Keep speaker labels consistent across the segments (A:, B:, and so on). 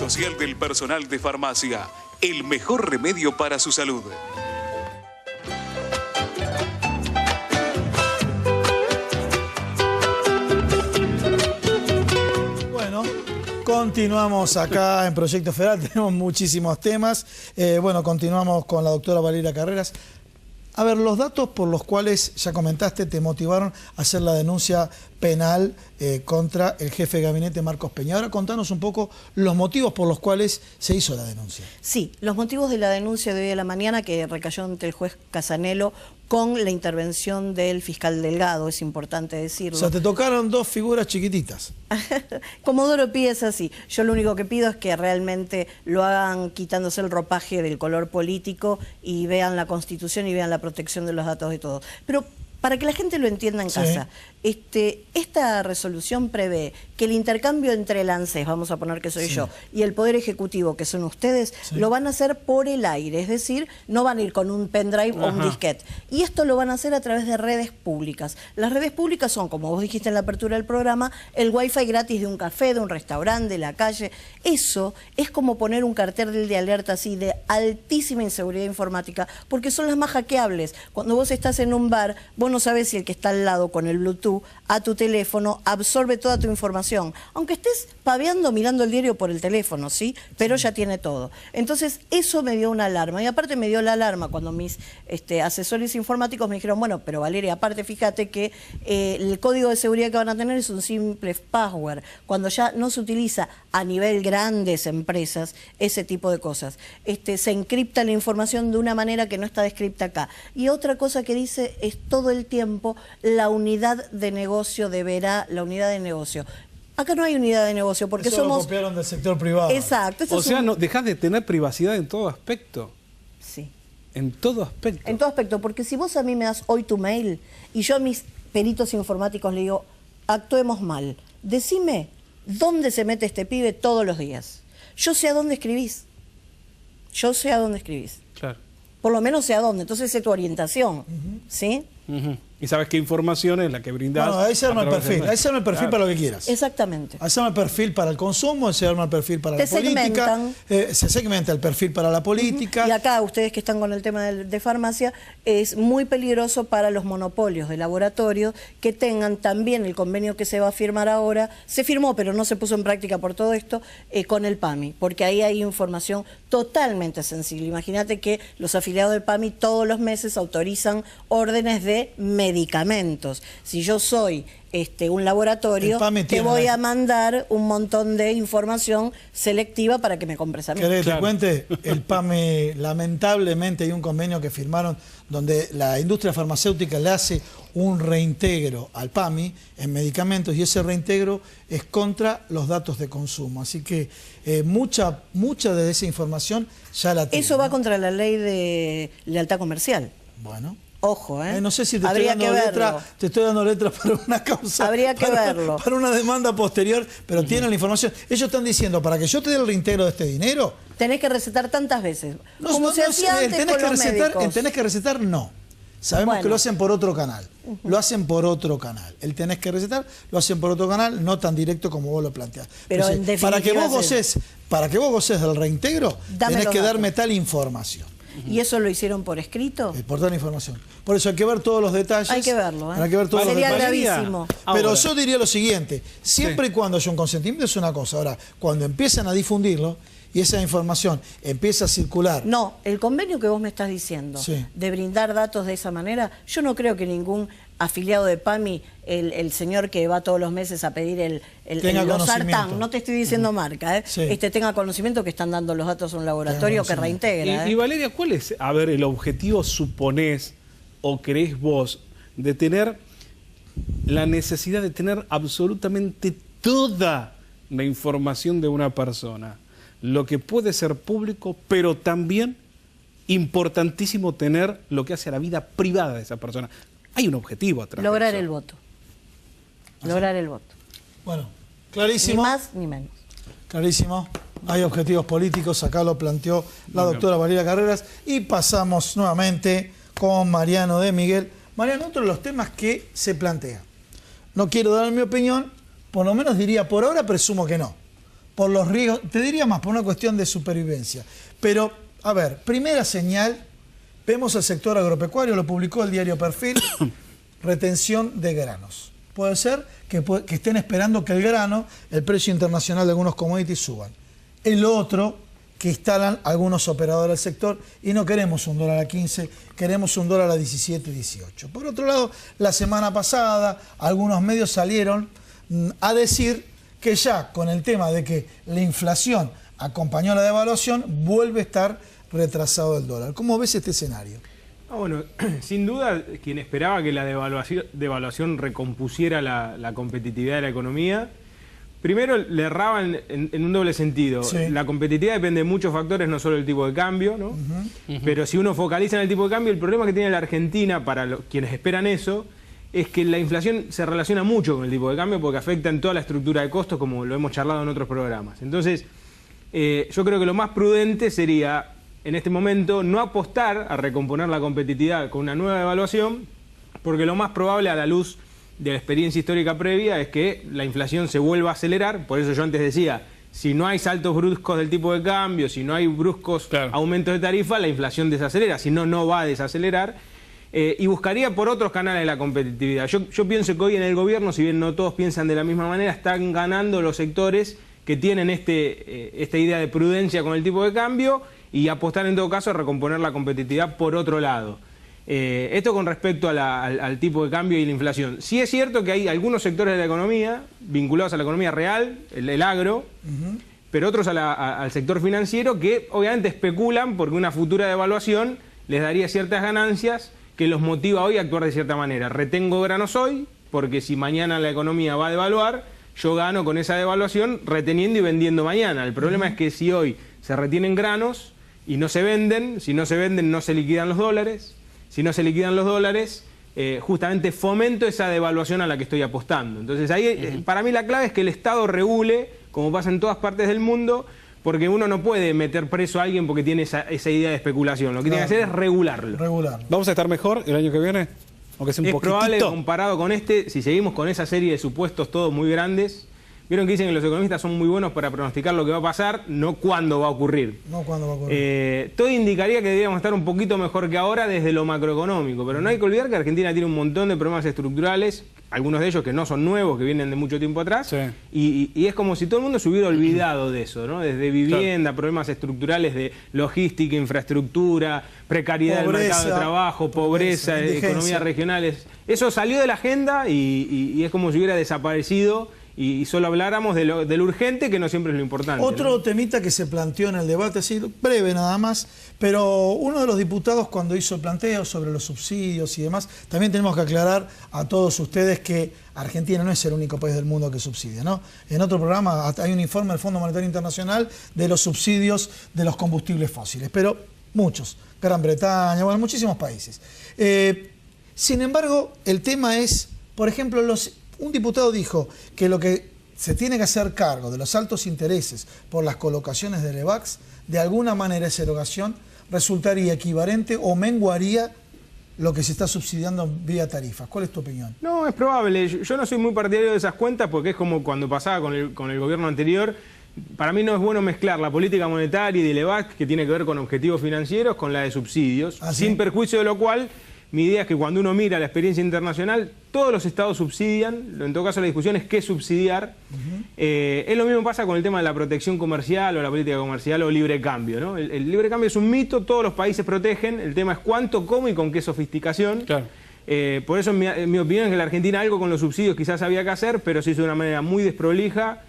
A: social del personal de farmacia. El mejor remedio para su salud.
B: Continuamos acá en Proyecto Federal, tenemos muchísimos temas. Bueno, continuamos con la doctora Valeria Carreras. A ver, los datos por los cuales, ya comentaste, te motivaron a hacer la denuncia penal contra el jefe de gabinete Marcos Peña. Ahora contanos un poco los motivos por los cuales se hizo la denuncia.
C: Sí, los motivos de la denuncia de hoy a la mañana que recayó ante el juez Casanelo con la intervención del fiscal Delgado, es importante decirlo.
B: O sea, te tocaron dos figuras chiquititas.
C: Comodoro Pi es así. Yo lo único que pido es que realmente lo hagan quitándose el ropaje del color político y vean la Constitución y vean la protección de los datos de todos. Pero para que la gente lo entienda en casa, esta resolución prevé que el intercambio entre el ANSES, vamos a poner que soy yo, y el Poder Ejecutivo, que son ustedes, lo van a hacer por el aire, es decir, no van a ir con un pendrive o un disquete. Y esto lo van a hacer a través de redes públicas. Las redes públicas son, como vos dijiste en la apertura del programa, el wifi gratis de un café, de un restaurante, de la calle. Eso es como poner un cartel de alerta así de altísima inseguridad informática, porque son las más hackeables. Cuando vos estás en un bar, vos no sabés si el que está al lado con el Bluetooth a tu teléfono absorbe toda tu información, aunque estés paveando mirando el diario por el teléfono, ¿sí? Pero ya tiene todo. Entonces eso me dio una alarma, y aparte me dio la alarma cuando mis asesores informáticos me dijeron, bueno, pero Valeria, aparte fíjate que el código de seguridad que van a tener es un simple password, cuando ya no se utiliza a nivel grandes empresas ese tipo de cosas. Se encripta la información de una manera que no está descripta acá. Y otra cosa que dice es todo el tiempo la unidad de negocio deberá, la unidad de negocio. Acá no hay unidad de negocio porque
B: eso
C: somos...
B: lo copiaron del sector privado.
C: Exacto.
D: O sea, no, dejás de tener privacidad en todo aspecto.
C: Sí.
D: En todo aspecto.
C: En todo aspecto, porque si vos a mí me das hoy tu mail y yo a mis peritos informáticos le digo, actuemos mal, decime dónde se mete este pibe todos los días. Yo sé a dónde escribís. Yo sé a dónde escribís.
D: Claro.
C: Por lo menos sé a dónde. Entonces sé tu orientación. ¿Sí?
D: Y sabes qué información es la que brindás.
B: Bueno, ahí se arma el perfil. Ahí se arma el perfil para lo que quieras.
C: Exactamente.
B: Ahí se arma el perfil para el consumo, se arma el perfil para la política. Se segmenta el perfil para la política.
C: Y acá, ustedes que están con el tema de farmacia, es muy peligroso para los monopolios de laboratorio que tengan también el convenio que se va a firmar ahora. Se firmó, pero no se puso en práctica por todo esto, con el PAMI, porque ahí hay información totalmente sensible. Imagínate que los afiliados del PAMI todos los meses autorizan órdenes de medicamentos. Si yo soy un laboratorio, te voy a mandar un montón de información selectiva para que me compres a mí.
B: ¿Querés que te cuente? El PAMI, lamentablemente, hay un convenio que firmaron donde la industria farmacéutica le hace un reintegro al PAMI en medicamentos y ese reintegro es contra los datos de consumo. Así que mucha de esa información ya la tienen.
C: Eso va contra la ley de lealtad comercial.
B: Bueno.
C: Ojo,
B: no sé si te estoy dando letra para una causa.
C: Habría que verlo.
B: Para una demanda posterior, pero tienen la información. Ellos están diciendo, para que yo te dé el reintegro de este dinero...
C: Tenés que recetar tantas veces.
B: Como se hacía antes con los médicos. Tenés que recetar, no. Sabemos que lo hacen por otro canal. Lo hacen por otro canal. El tenés que recetar, lo hacen por otro canal, no tan directo como vos lo planteás.
C: Pero
B: entonces,
C: en definitiva
B: para que vos goces del reintegro, tenés que darme tal información.
C: ¿Y eso lo hicieron por escrito?
B: Por toda la información. Por eso hay que ver todos los detalles.
C: Hay que verlo,
B: Hay que ver todos
C: Sería
B: los detalles.
C: gravísimo.
B: Pero yo diría lo siguiente, siempre y cuando haya un consentimiento es una cosa. Ahora, cuando empiezan a difundirlo y esa información empieza a circular...
C: No, el convenio que vos me estás diciendo, de brindar datos de esa manera, yo no creo que ningún afiliado de PAMI, el señor que va todos los meses a pedir el losartán, no te estoy diciendo marca, tenga conocimiento que están dando los datos a un laboratorio que reintegra.
D: Y Valeria, ¿cuál es, el objetivo, suponés, o creés vos, de tener la necesidad de tener absolutamente toda la información de una persona? Lo que puede ser público, pero también importantísimo tener lo que hace a la vida privada de esa persona. Hay un objetivo atrás.
C: Lograr el voto. Lograr el voto.
B: Bueno, clarísimo.
C: Ni más ni menos.
B: Clarísimo. Hay objetivos políticos, acá lo planteó la doctora Valeria Carreras. Y pasamos nuevamente con Mariano de Miguel. Mariano, otro de los temas que se plantea. No quiero dar mi opinión, por lo menos diría por ahora presumo que no. por los riesgos, te diría más, por una cuestión de supervivencia. Pero, a ver, primera señal, vemos el sector agropecuario, lo publicó el diario Perfil, retención de granos. Puede ser que estén esperando que el grano, el precio internacional de algunos commodities suban. El otro, que instalan algunos operadores del sector, y no queremos un dólar a 15, queremos un dólar a 17, 18. Por otro lado, la semana pasada, algunos medios salieron a decir que ya con el tema de que la inflación acompañó la devaluación, vuelve a estar retrasado el dólar. ¿Cómo ves este escenario?
E: Bueno, sin duda, quien esperaba que la devaluación recompusiera la competitividad de la economía, primero le erraban en un doble sentido.
B: Sí.
E: La competitividad depende de muchos factores, no solo del tipo de cambio, ¿no? Pero si uno focaliza en el tipo de cambio, el problema que tiene la Argentina, para quienes esperan eso, es que la inflación se relaciona mucho con el tipo de cambio porque afecta en toda la estructura de costos, como lo hemos charlado en otros programas. Entonces, yo creo que lo más prudente sería, en este momento, no apostar a recomponer la competitividad con una nueva devaluación, porque lo más probable, a la luz de la experiencia histórica previa, es que la inflación se vuelva a acelerar. Por eso yo antes decía, si no hay saltos bruscos del tipo de cambio, si no hay bruscos aumentos de tarifa, la inflación desacelera, si no, no va a desacelerar. Y buscaría por otros canales la competitividad. Yo pienso que hoy en el gobierno, si bien no todos piensan de la misma manera, están ganando los sectores que tienen esta idea de prudencia con el tipo de cambio y apostar en todo caso a recomponer la competitividad por otro lado. Esto con respecto al tipo de cambio y la inflación. Sí es cierto que hay algunos sectores de la economía vinculados a la economía real, el agro, pero otros al sector financiero que obviamente especulan porque una futura devaluación les daría ciertas ganancias que los motiva hoy a actuar de cierta manera. Retengo granos hoy porque si mañana la economía va a devaluar, yo gano con esa devaluación reteniendo y vendiendo mañana. El problema es que si hoy se retienen granos y no se venden, si no se venden no se liquidan los dólares. Si no se liquidan los dólares, justamente fomento esa devaluación a la que estoy apostando. Entonces ahí para mí la clave es que el Estado regule, como pasa en todas partes del mundo, porque uno no puede meter preso a alguien porque tiene esa idea de especulación. Lo que tiene que hacer es regularlo.
D: ¿Vamos a estar mejor el año que viene? Aunque sea un poquitito.
E: Es probable, comparado con si seguimos con esa serie de supuestos todos muy grandes. Vieron que dicen que los economistas son muy buenos para pronosticar lo que va a pasar, no cuándo va a ocurrir.
B: No cuándo va a ocurrir.
E: Todo indicaría que deberíamos estar un poquito mejor que ahora desde lo macroeconómico, pero no hay que olvidar que Argentina tiene un montón de problemas estructurales, algunos de ellos que no son nuevos, que vienen de mucho tiempo atrás, y es como si todo el mundo se hubiera olvidado de eso, ¿no? Desde vivienda, problemas estructurales de logística, infraestructura, precariedad del mercado de trabajo, pobreza, economías regionales. Eso salió de la agenda y es como si hubiera desaparecido. Y solo habláramos de lo urgente, que no siempre es lo importante.
B: Otro temita que se planteó en el debate, así breve nada más, pero uno de los diputados cuando hizo el planteo sobre los subsidios y demás, también tenemos que aclarar a todos ustedes que Argentina no es el único país del mundo que subsidia, ¿no? En otro programa hay un informe del Fondo Monetario Internacional de los subsidios de los combustibles fósiles, pero muchos, Gran Bretaña, bueno, muchísimos países. Sin embargo, el tema es, por ejemplo, un diputado dijo que lo que se tiene que hacer cargo de los altos intereses por las colocaciones de LEVAX, de alguna manera esa erogación resultaría equivalente o menguaría lo que se está subsidiando vía tarifas. ¿Cuál es tu opinión?
E: No, es probable. Yo no soy muy partidario de esas cuentas porque es como cuando pasaba con el gobierno anterior. Para mí no es bueno mezclar la política monetaria y de LEVAX, que tiene que ver con objetivos financieros, con la de subsidios, sin perjuicio de lo cual... Mi idea es que cuando uno mira la experiencia internacional, todos los estados subsidian, en todo caso la discusión es qué subsidiar. Es lo mismo pasa con el tema de la protección comercial o la política comercial o libre cambio, ¿no? El libre cambio es un mito, todos los países protegen, el tema es cuánto, cómo y con qué sofisticación. Claro. Por eso en mi opinión es que en la Argentina algo con los subsidios quizás había que hacer, pero se hizo de una manera muy desprolija,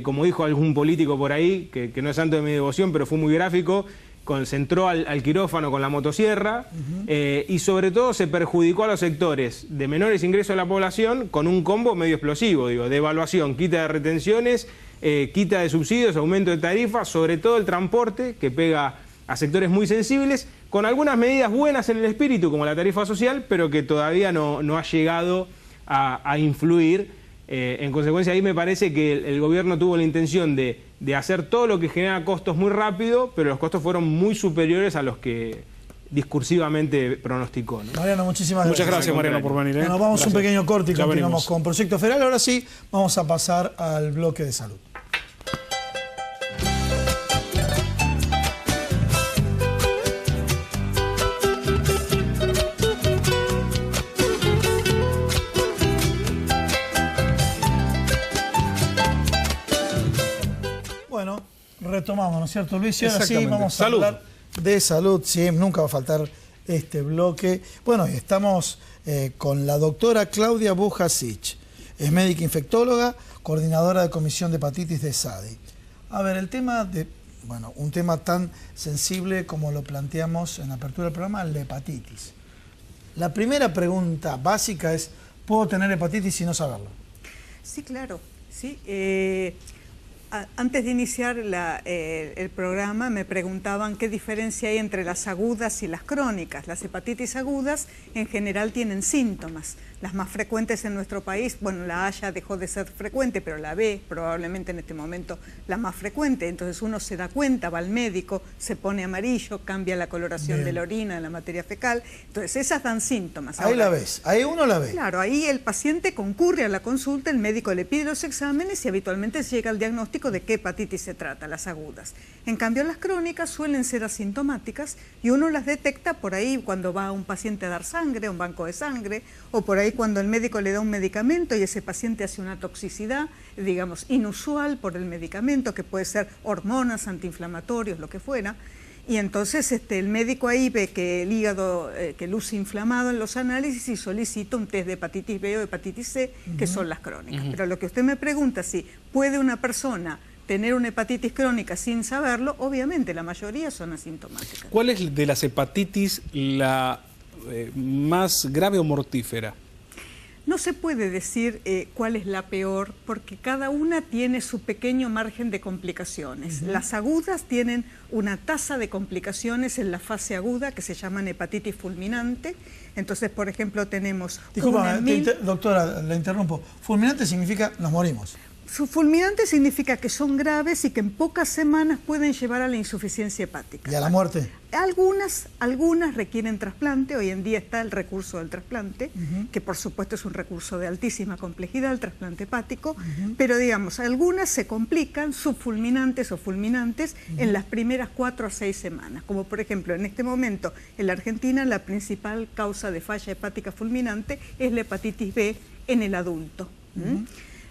E: como dijo algún político por ahí, que no es santo de mi devoción, pero fue muy gráfico, concentró al quirófano con la motosierra y sobre todo se perjudicó a los sectores de menores ingresos de la población con un combo medio explosivo, digo, devaluación, quita de retenciones, quita de subsidios, aumento de tarifas, sobre todo el transporte que pega a sectores muy sensibles, con algunas medidas buenas en el espíritu como la tarifa social, pero que todavía no ha llegado a influir. En consecuencia, ahí me parece que el gobierno tuvo la intención de hacer todo lo que genera costos muy rápido, pero los costos fueron muy superiores a los que discursivamente pronosticó, ¿no?
B: Mariano, muchísimas gracias.
D: Muchas gracias, Mariano, por venir.
B: Bueno, vamos a un pequeño corte y
D: ya
B: continuamos
D: venimos
B: con Proyecto Federal. Ahora sí, vamos a pasar al bloque de salud. retomamos, ¿no es cierto, Luis? Y ahora sí
D: Exactamente.
B: vamos a
D: Salud.
B: hablar de salud, sí, nunca va a faltar este bloque. Bueno, y estamos con la doctora Claudia Bujasic, es médica infectóloga, coordinadora de comisión de hepatitis de SADI. A ver, el tema de, bueno, un tema tan sensible como lo planteamos en la apertura del programa, la hepatitis. La primera pregunta básica es, ¿puedo tener hepatitis y no saberlo?
F: Sí, claro. Sí. Antes de iniciar el programa me preguntaban qué diferencia hay entre las agudas y las crónicas. Las hepatitis agudas en general tienen síntomas. Las más frecuentes en nuestro país, bueno, la A ya dejó de ser frecuente, pero la B probablemente en este momento la más frecuente. Entonces uno se da cuenta, va al médico, se pone amarillo, cambia la coloración de la orina, de la materia fecal. Entonces esas dan síntomas.
B: Ahí
F: Ahora,
B: la ves, ahí uno la ve.
F: claro, ahí el paciente concurre a la consulta, el médico le pide los exámenes y habitualmente se llega al diagnóstico de qué hepatitis se trata, las agudas. En cambio, las crónicas suelen ser asintomáticas y uno las detecta por ahí cuando va a un paciente a dar sangre, a un banco de sangre, o por ahí cuando el médico le da un medicamento y ese paciente hace una toxicidad, digamos, inusual por el medicamento, que puede ser hormonas, antiinflamatorios, lo que fuera. Y entonces el médico ahí ve que el hígado que luce inflamado en los análisis y solicita un test de hepatitis B o hepatitis C, que son las crónicas. Pero lo que usted me pregunta, si puede una persona tener una hepatitis crónica sin saberlo, obviamente la mayoría son asintomáticas.
D: ¿Cuál es de las hepatitis la más grave o mortífera?
F: No se puede decir cuál es la peor, porque cada una tiene su pequeño margen de complicaciones. Las agudas tienen una tasa de complicaciones en la fase aguda que se llaman hepatitis fulminante. Entonces, por ejemplo, tenemos...
B: Disculpa, doctora, la interrumpo. Fulminante significa nos morimos.
F: Su fulminante significa que son graves y que en pocas semanas pueden llevar a la insuficiencia hepática.
B: ¿Y a la muerte?
F: Algunas requieren trasplante. Hoy en día está el recurso del trasplante, que por supuesto es un recurso de altísima complejidad, el trasplante hepático, pero digamos, algunas se complican, subfulminantes o fulminantes, en las primeras 4 a 6 semanas. Como por ejemplo, en este momento, en la Argentina, la principal causa de falla hepática fulminante es la hepatitis B en el adulto.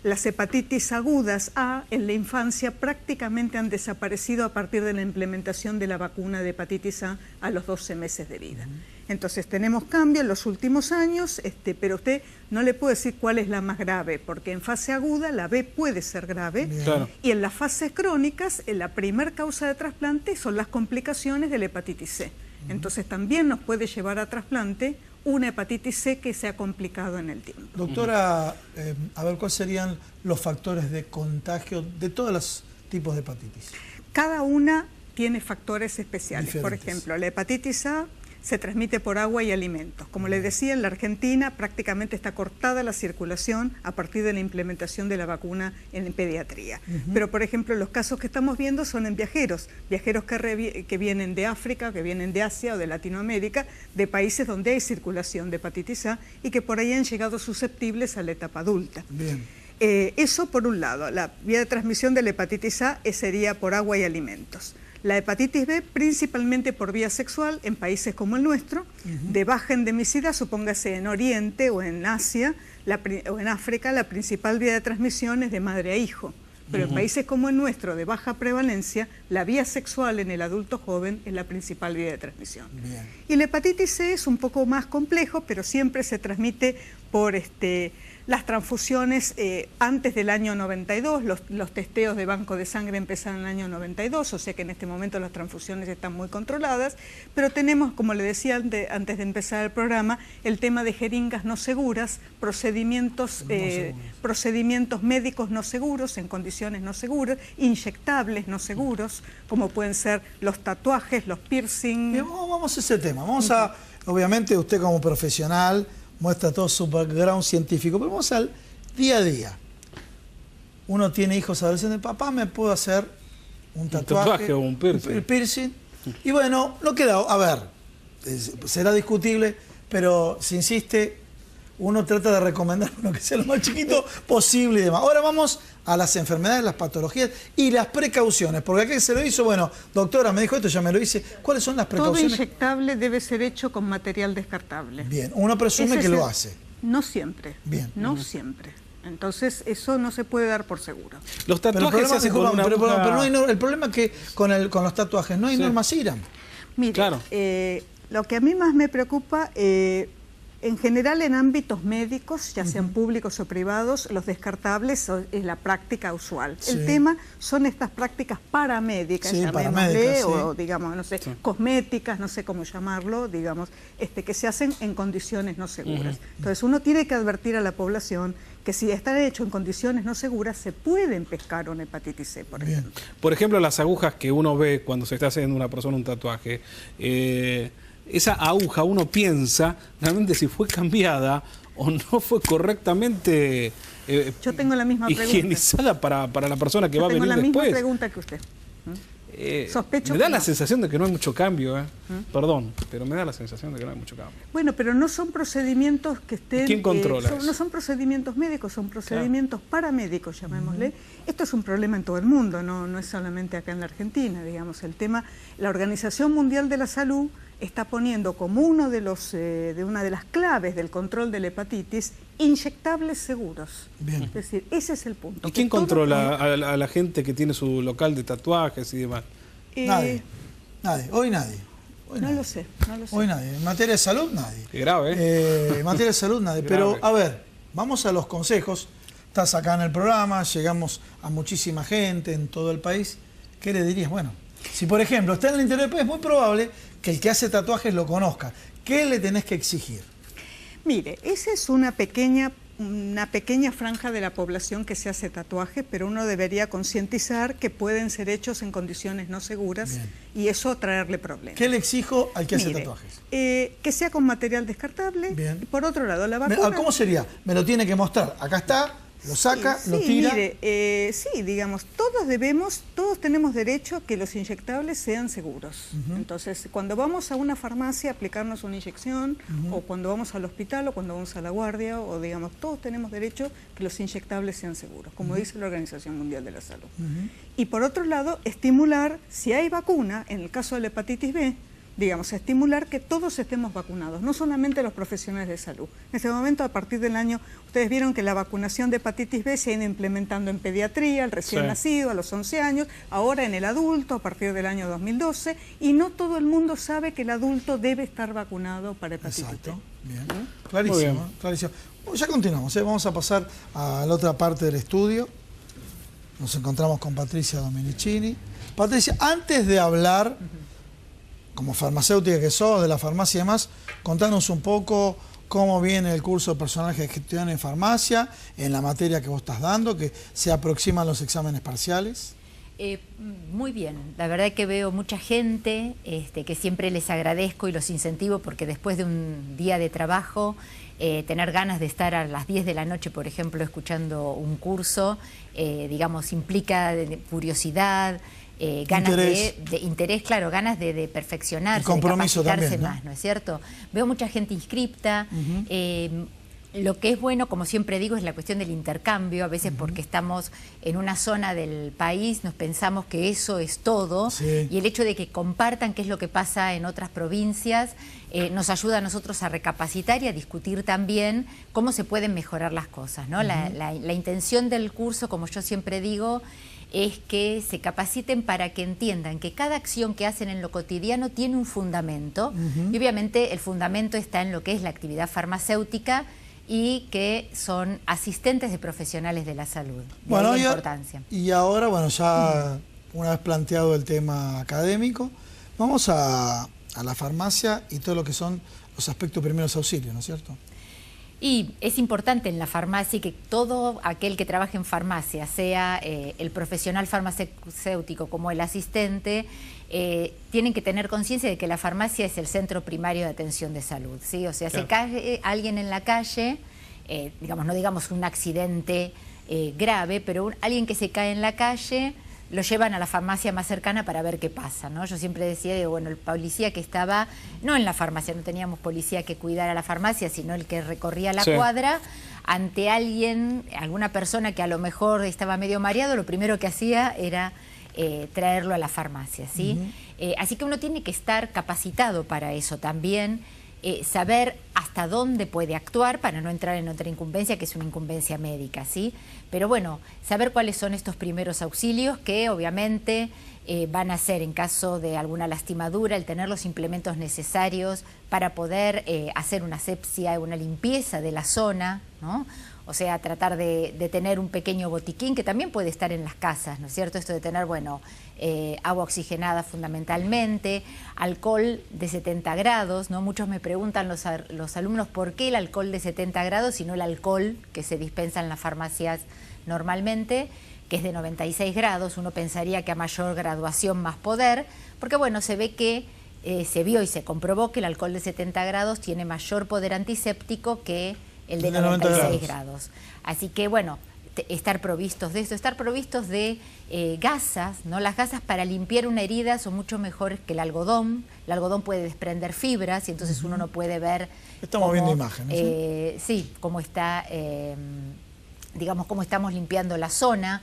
F: Las hepatitis agudas A en la infancia prácticamente han desaparecido a partir de la implementación de la vacuna de hepatitis A los 12 meses de vida. Entonces tenemos cambio en los últimos años, pero usted no le puede decir cuál es la más grave, porque en fase aguda la B puede ser grave,
D: Claro.
F: y en las fases crónicas la primer causa de trasplante son las complicaciones de la hepatitis C. Entonces también nos puede llevar a trasplante una hepatitis C que se ha complicado en el tiempo.
B: Doctora, a ver, ¿cuáles serían los factores de contagio de todos los tipos de hepatitis?
F: Cada una tiene factores especiales.
B: Diferentes.
F: Por ejemplo, la hepatitis A se transmite por agua y alimentos. Como les decía, en la Argentina prácticamente está cortada la circulación a partir de la implementación de la vacuna en pediatría. Pero, por ejemplo, los casos que estamos viendo son en viajeros que vienen de África, que vienen de Asia o de Latinoamérica, de países donde hay circulación de hepatitis A y que por ahí han llegado susceptibles a la etapa adulta.
B: Bien.
F: Eso por un lado. La vía de transmisión de la hepatitis A sería por agua y alimentos. La hepatitis B principalmente por vía sexual en países como el nuestro, de baja endemicidad, supóngase en Oriente o en Asia o en África, la principal vía de transmisión es de madre a hijo. Pero en países como el nuestro, de baja prevalencia, la vía sexual en el adulto joven es la principal vía de transmisión.
B: Bien.
F: Y la hepatitis C es un poco más complejo, pero siempre se transmite por las transfusiones antes del año 92, los testeos de banco de sangre empezaron en el año 92, o sea que en este momento las transfusiones están muy controladas, pero tenemos, como le decía antes de empezar el programa, el tema de jeringas no seguras, procedimientos médicos no seguros, en condiciones no seguras, inyectables no seguros, como pueden ser los tatuajes, los piercing.
B: Bien, vamos a ese tema. Vamos a, obviamente usted como profesional muestra todo su background científico, pero vamos al día a día. Uno tiene hijos adolescentes, papá, ¿me puedo hacer un tatuaje
D: o un piercing?
B: Piercing. Y bueno, no queda, a ver, será discutible, pero si insiste, uno trata de recomendar uno que sea lo más chiquito posible y demás. Ahora vamos a las enfermedades, las patologías y las precauciones, porque aquí se lo hizo, bueno, doctora, me dijo esto, ya me lo hice. ¿Cuáles son las
F: Todo
B: precauciones?
F: inyectable debe ser hecho con material descartable.
B: Bien, uno presume
F: Ese
B: que
F: es
B: lo
F: el-
B: hace.
F: No siempre.
B: Bien.
F: No siempre. Entonces, eso no se puede dar por seguro.
D: Los
B: Pero el
D: tatuajes se
B: problema,
D: hacen con
B: disculpa,
D: una aguja...
B: pero no hay el problema es que con los tatuajes no hay
D: Sí.
B: normas IRAM.
F: Mire,
D: Claro.
F: lo que a mí más me preocupa, en general en ámbitos médicos, ya sean públicos o privados, los descartables es la práctica usual.
B: Sí.
F: El tema son estas prácticas paramédicas,
B: Sí,
F: llamémosle,
B: paramédicas,
F: o
B: sí.
F: digamos, no sé, cosméticas, no sé cómo llamarlo, digamos, que se hacen en condiciones no seguras. Entonces uno tiene que advertir a la población que si están hechos en condiciones no seguras, se pueden pescar una hepatitis C, por
B: Bien.
F: ejemplo.
D: Por ejemplo, las agujas que uno ve cuando se está haciendo una persona un tatuaje, esa aguja uno piensa realmente si fue cambiada o no fue correctamente
F: Yo tengo la misma pregunta.
D: higienizada para la persona que
F: Yo
D: va a
F: tengo
D: venir
F: la misma
D: después.
F: pregunta que usted. Sospecho
D: Me da
F: que
D: la
F: no.
D: sensación de que no hay mucho cambio, Perdón, pero me da la sensación de que no hay mucho cambio.
F: Bueno, pero no son procedimientos que estén...
D: ¿Quién controla eso?
F: No son procedimientos médicos, son procedimientos paramédicos, llamémosle. Esto es un problema en todo el mundo, no es solamente acá en la Argentina, digamos. El tema, la Organización Mundial de la Salud está poniendo como uno de una de las claves del control de la hepatitis inyectables seguros.
B: Bien.
F: Es decir, ese es el punto.
D: ¿Y quién
F: que todo
D: controla a la gente que tiene su local de tatuajes y demás?
B: Nadie. Hoy nadie. Hoy
F: No
B: nadie.
F: lo sé, no lo sé.
B: Hoy nadie. En materia de salud, nadie.
D: Qué grave,
B: En materia de salud, nadie.
D: Grave.
B: Pero, a ver, vamos a los consejos. Estás acá en el programa, llegamos a muchísima gente en todo el país. ¿Qué le dirías? Bueno, si por ejemplo está en el interior del país, es muy probable que el que hace tatuajes lo conozca. ¿Qué le tenés que exigir?
F: Mire, esa es una pequeña franja de la población que se hace tatuajes, pero uno debería concientizar que pueden ser hechos en condiciones no seguras.
B: Bien.
F: Y eso traerle problemas.
B: ¿Qué le exijo al que hace
F: Mire,
B: tatuajes?
F: que sea con material descartable.
B: Bien.
F: Y por otro lado, la vacuna...
B: ¿Cómo sería? Me lo tiene que mostrar. Acá está, lo saca,
F: Sí,
B: lo tira.
F: Mire, sí, digamos, todos tenemos derecho a que los inyectables sean seguros. Entonces, cuando vamos a una farmacia a aplicarnos una inyección, o cuando vamos al hospital, o cuando vamos a la guardia, o digamos, todos tenemos derecho a que los inyectables sean seguros, como dice la Organización Mundial de la Salud. Y por otro lado, estimular, si hay vacuna, en el caso de la hepatitis B, digamos, estimular que todos estemos vacunados, no solamente los profesionales de salud. En este momento, a partir del año, ustedes vieron que la vacunación de hepatitis B se ha ido implementando en pediatría, al recién
D: Sí.
F: nacido, a los 11 años, ahora en el adulto, a partir del año 2012, y no todo el mundo sabe que el adulto debe estar vacunado para hepatitis B.
B: Exacto. Bien.
D: Muy
B: Clarísimo,
D: bien.
B: clarísimo. Bueno, ya continuamos, vamos a pasar a la otra parte del estudio. Nos encontramos con Patricia Domenicini. Patricia, antes de hablar, como farmacéutica que sos, de la farmacia y demás, contanos un poco cómo viene el curso de personal de gestión en farmacia, en la materia que vos estás dando, que se aproximan los exámenes parciales.
G: Muy bien, la verdad que veo mucha gente que siempre les agradezco y los incentivo porque después de un día de trabajo, tener ganas de estar a las 10 de la noche, por ejemplo, escuchando un curso, digamos, implica curiosidad, ganas
B: Interés.
G: de interés, claro, ganas de perfeccionarse,
B: Y compromiso
G: de capacitarse
B: también, ¿no?
G: más, ¿no es cierto? Veo mucha gente inscripta. Lo que es bueno, como siempre digo, es la cuestión del intercambio. A veces porque estamos en una zona del país nos pensamos que eso es todo.
B: Sí.
G: Y el hecho de que compartan qué es lo que pasa en otras provincias nos ayuda a nosotros a recapacitar y a discutir también cómo se pueden mejorar las cosas, ¿no? La intención del curso, como yo siempre digo, es que se capaciten para que entiendan que cada acción que hacen en lo cotidiano tiene un fundamento. Y obviamente el fundamento está en lo que es la actividad farmacéutica y que son asistentes de profesionales de la salud. De ahí la importancia.
B: Y ahora, bueno, ya una vez planteado el tema académico, vamos a la farmacia y todo lo que son los aspectos primeros auxilios, ¿no es cierto?
G: Y es importante en la farmacia que todo aquel que trabaje en farmacia, sea el profesional farmacéutico como el asistente, tienen que tener conciencia de que la farmacia es el centro primario de atención de salud, ¿sí? O sea,
D: Claro.
G: se cae alguien en la calle, digamos, no digamos un accidente grave, pero alguien que se cae en la calle, lo llevan a la farmacia más cercana para ver qué pasa, ¿no? Yo siempre decía, digo, bueno, el policía que estaba, no en la farmacia, no teníamos policía que cuidara la farmacia, sino el que recorría la
D: Sí.
G: cuadra, ante alguien, alguna persona que a lo mejor estaba medio mareado, lo primero que hacía era traerlo a la farmacia, ¿sí? Así que uno tiene que estar capacitado para eso también. saber hasta dónde puede actuar para no entrar en otra incumbencia, que es una incumbencia médica, ¿sí? Pero bueno, saber cuáles son estos primeros auxilios que obviamente van a ser, en caso de alguna lastimadura, el tener los implementos necesarios para poder hacer una asepsia, una limpieza de la zona, ¿no? O sea, tratar de tener un pequeño botiquín que también puede estar en las casas, ¿no es cierto? Esto de tener, bueno, agua oxigenada fundamentalmente, alcohol de 70 grados, ¿no? Muchos me preguntan los alumnos por qué el alcohol de 70 grados y no el alcohol que se dispensa en las farmacias normalmente, que es de 96 grados. Uno pensaría que a mayor graduación más poder, porque bueno, se ve que se vio y se comprobó que el alcohol de 70 grados tiene mayor poder antiséptico que el de 96 grados. Así que bueno, estar provistos de esto, estar provistos de gasas, ¿no? Las gasas para limpiar una herida son mucho mejores que el algodón. El algodón puede desprender fibras y entonces uno no puede ver...
B: Estamos viendo imágenes.
G: Sí, cómo está, digamos, cómo estamos limpiando la zona.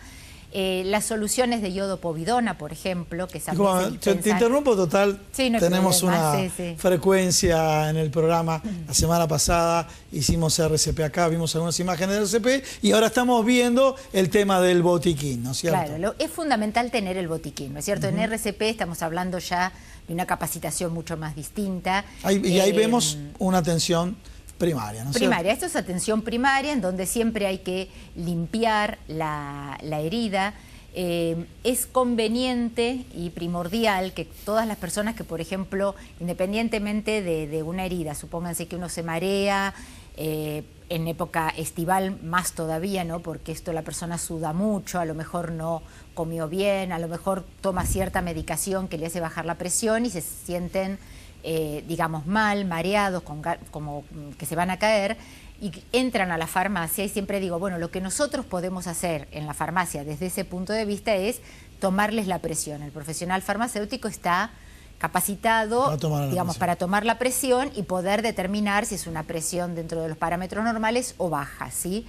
G: Las soluciones de yodopovidona, por ejemplo, que también
B: te interrumpo total,
G: sí, no
B: tenemos
G: problema.
B: una frecuencia en el programa. La semana pasada hicimos RCP acá, vimos algunas imágenes de RCP y ahora estamos viendo el tema del botiquín, ¿no es cierto?
G: Claro, es fundamental tener el botiquín, ¿no es cierto? En RCP estamos hablando ya de una capacitación mucho más distinta.
B: Y ahí vemos una atención primaria, ¿no es cierto?
G: Primaria, esto es atención primaria, en donde siempre hay que limpiar la herida. Es conveniente y primordial que todas las personas que, por ejemplo, independientemente de una herida, supónganse que uno se marea, en época estival más todavía, ¿no? Porque esto la persona suda mucho, a lo mejor no comió bien, a lo mejor toma cierta medicación que le hace bajar la presión y se sienten... digamos, mal, mareados, como que se van a caer, y entran a la farmacia y siempre digo, bueno, lo que nosotros podemos hacer en la farmacia desde ese punto de vista es tomarles la presión. El profesional farmacéutico está capacitado, digamos, para tomar la presión y poder determinar si es una presión dentro de los parámetros normales o baja, ¿sí?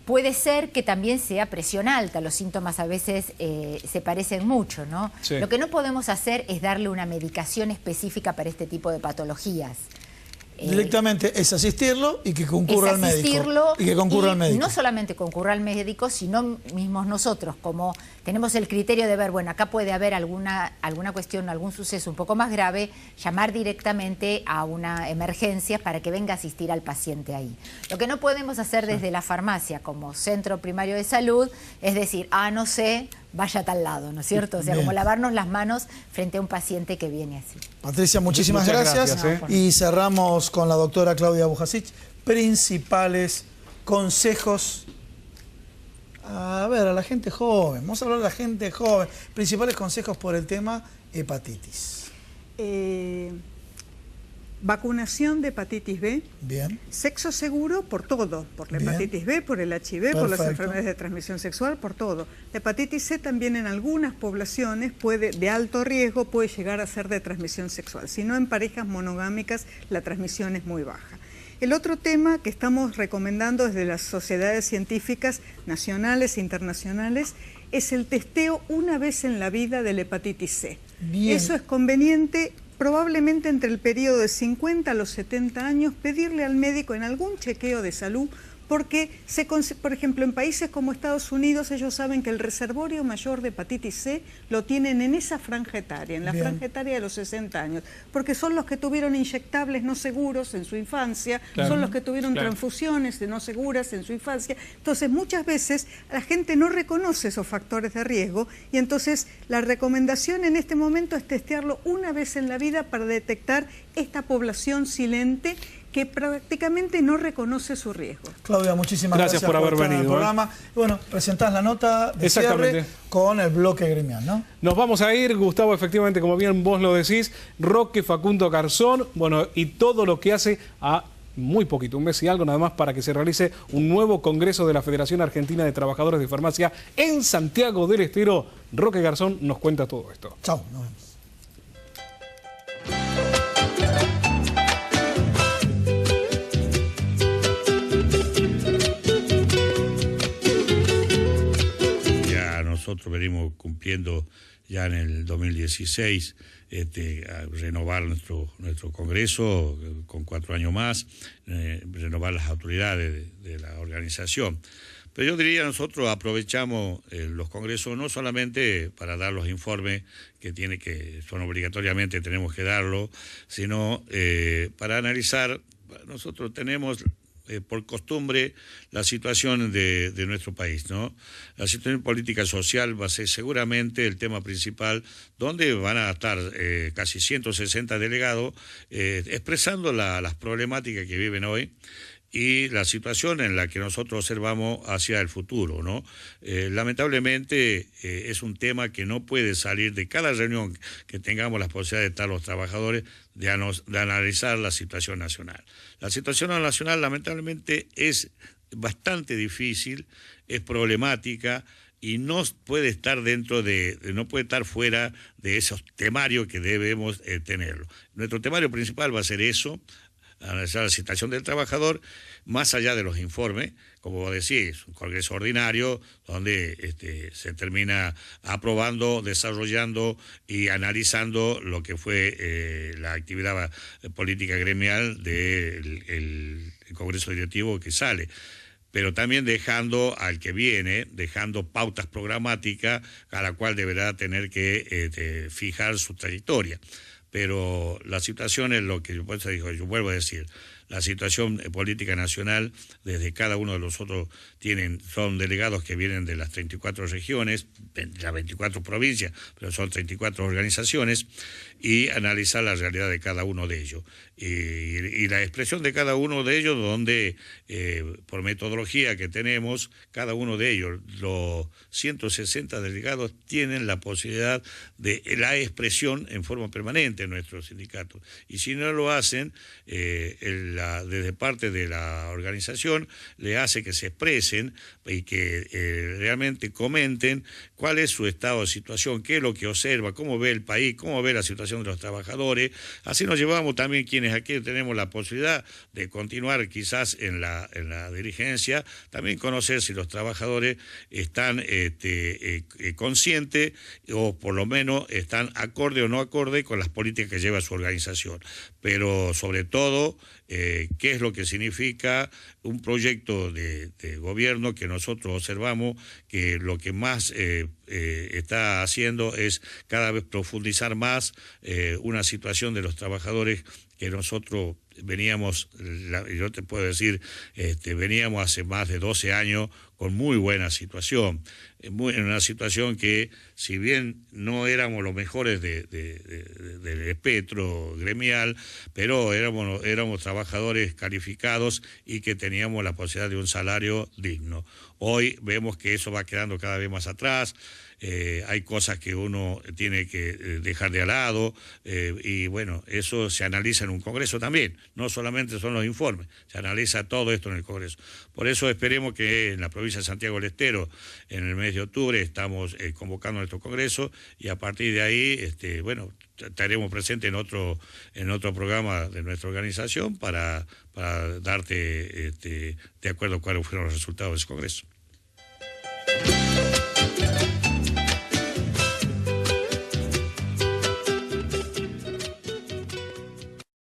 G: Puede ser que también sea presión alta, los síntomas a veces se parecen mucho, ¿no?
D: Sí.
G: Lo que no podemos hacer es darle una medicación específica para este tipo de patologías.
B: Directamente es asistirlo y que concurra al médico. Y que concurra al médico.
G: No solamente concurra al médico, sino mismos nosotros, como tenemos el criterio de ver, bueno, acá puede haber alguna cuestión, algún suceso un poco más grave, llamar directamente a una emergencia para que venga a asistir al paciente ahí. Lo que no podemos hacer desde la farmacia como centro primario de salud es decir, no sé, vaya a tal lado, ¿no es cierto? O sea, como lavarnos las manos frente a un paciente que viene así.
B: Patricia, muchísimas gracias. Y cerramos con la doctora Claudia Bujasic. Principales consejos, a ver, a la gente joven. Vamos a hablar de la gente joven. Principales consejos por el tema hepatitis.
F: Vacunación de hepatitis B.
B: Bien.
F: Sexo seguro por todo, por la hepatitis B, por el HIV, por las enfermedades de transmisión sexual, por todo. La hepatitis C también en algunas poblaciones de alto riesgo puede llegar a ser de transmisión sexual. Si no, en parejas monogámicas la transmisión es muy baja. El otro tema que estamos recomendando desde las sociedades científicas nacionales e internacionales es el testeo una vez en la vida de la hepatitis C.
B: Bien.
F: Eso es conveniente. Probablemente entre el periodo de 50 a los 70 años, pedirle al médico en algún chequeo de salud, porque, por ejemplo, en países como Estados Unidos, ellos saben que el reservorio mayor de hepatitis C lo tienen en esa franja etaria, en la franja etaria de los 60 años, porque son los que tuvieron inyectables no seguros en su infancia, son los que tuvieron transfusiones no seguras en su infancia. Entonces, muchas veces la gente no reconoce esos factores de riesgo y entonces la recomendación en este momento es testearlo una vez en la vida para detectar esta población silente que prácticamente no reconoce su riesgo.
B: Claudia, muchísimas gracias
D: por haber
B: estar
D: venido.
B: En el programa. Bueno, presentás la nota de cierre con el bloque gremial, ¿no?
D: Nos vamos a ir, Gustavo, efectivamente, como bien vos lo decís, Roque Facundo Garzón, bueno, y todo lo que hace a muy poquito, un mes y algo nada más, para que se realice un nuevo congreso de la Federación Argentina de Trabajadores de Farmacia en Santiago del Estero. Roque Garzón nos cuenta todo esto.
B: Chao, nos vemos.
H: nosotros venimos cumpliendo ya en el 2016 a renovar nuestro Congreso con 4 años más, renovar las autoridades de la organización. Pero yo diría, nosotros aprovechamos los congresos no solamente para dar los informes que son obligatoriamente tenemos que darlo, sino para analizar. Nosotros tenemos por costumbre la situación de nuestro país, ¿no? La situación política social va a ser seguramente el tema principal, donde van a estar casi 160 delegados expresando las problemáticas que viven hoy y la situación en la que nosotros observamos hacia el futuro, ¿no? Lamentablemente es un tema que no puede salir de cada reunión que tengamos la posibilidad de estar los trabajadores, de analizar la situación nacional. La situación nacional lamentablemente es bastante difícil, es problemática y no puede estar no puede estar fuera de esos temarios que debemos tenerlo. Nuestro temario principal va a ser eso, analizar la situación del trabajador, más allá de los informes, como vos decís, un congreso ordinario donde se termina aprobando, desarrollando y analizando lo que fue la actividad política gremial del congreso directivo que sale, pero también dejando al que viene, dejando pautas programáticas a la cual deberá tener que fijar su trayectoria. Pero la situación es lo que yo vuelvo a decir, la situación política nacional, desde cada uno de los otros son delegados que vienen de las 34 regiones, las 24 provincias, pero son 34 organizaciones, y analizar la realidad de cada uno de ellos. Y la expresión de cada uno de ellos, donde por metodología que tenemos, cada uno de ellos, los 160 delegados, tienen la posibilidad de la expresión en forma permanente en nuestros sindicatos. Y si no lo hacen, desde parte de la organización, le hace que se expresen y que realmente comenten cuál es su estado de situación, qué es lo que observa, cómo ve el país, cómo ve la situación de los trabajadores. Así nos llevamos también quienes aquí tenemos la posibilidad de continuar quizás en la dirigencia, también conocer si los trabajadores están conscientes o por lo menos están acorde o no acorde con las políticas que lleva su organización. Pero sobre todo, qué es lo que significa un proyecto de gobierno que nosotros observamos que lo que más está haciendo es cada vez profundizar más una situación de los trabajadores que nosotros veníamos, yo te puedo decir, veníamos hace más de 12 años con muy buena situación, en una situación que, si bien no éramos los mejores del espectro gremial, pero éramos trabajadores calificados y que teníamos la posibilidad de un salario digno. Hoy vemos que eso va quedando cada vez más atrás. Hay cosas que uno tiene que dejar de lado y bueno, eso se analiza en un congreso también, no solamente son los informes, se analiza todo esto en el congreso. Por eso esperemos que en la provincia de Santiago del Estero, en el mes de octubre, estamos convocando nuestro congreso y a partir de ahí, bueno, estaremos presentes en otro programa de nuestra organización para darte de acuerdo a cuáles fueron los resultados de ese congreso.